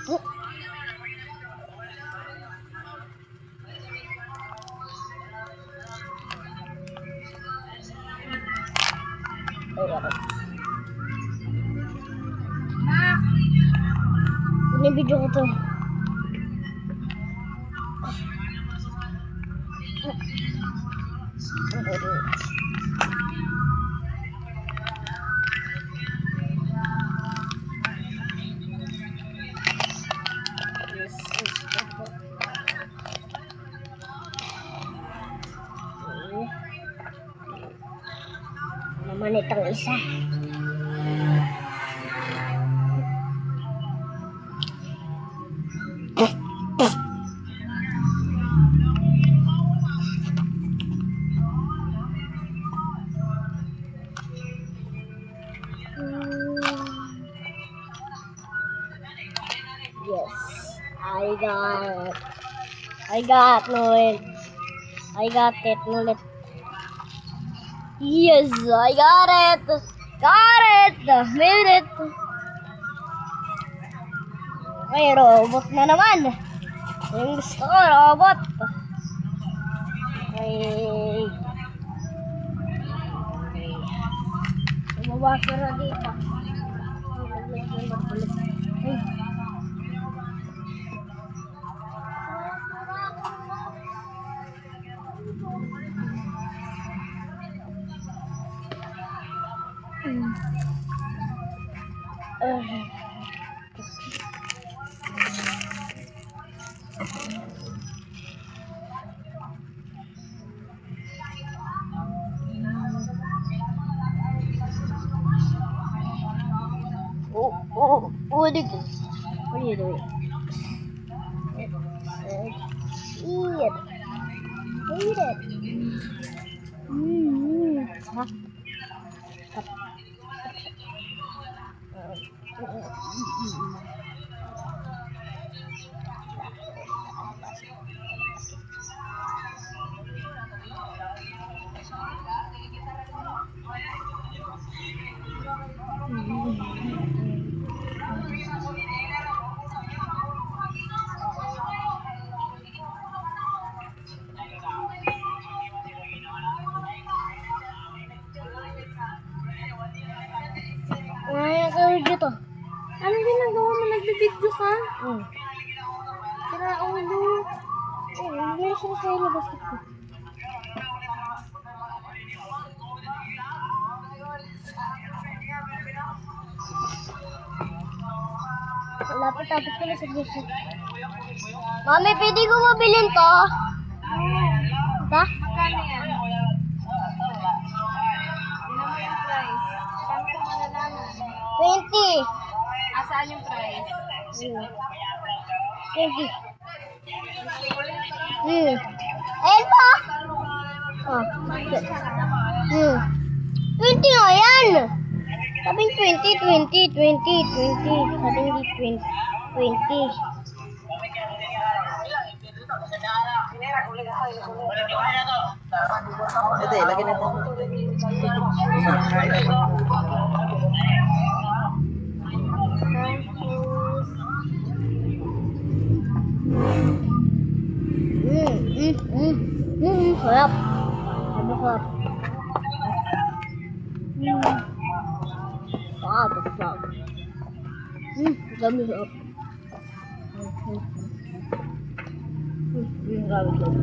Oh. Ini video ko to. Naman itong isa. Yes, I got Noel. I got it, Noel. Yes, I got it. Made it. Okay, robot na naman. Yung gusto ko, robot. Okay. Bumabasa na dito. What are you doing? Eat it. Huh? Dito. Ano ginagawa mo? Nagbibidyo ka? Sira ulo. Hindi na siya sa ilabas ko. Lapit-lapit ko na sa gusto. Mami, pwede ko mabilin to? Ba? Magkano yan? Ano mo yung price? Saan ko malalaman? 20. Asaan yung price? 20. Ayan po. Oh. 20 nga yan. Sabing 20. Sabing 20. Ito eh, lagyan natin. Sarap. Sarap. Sarap. Dami sarap. Dami sarap.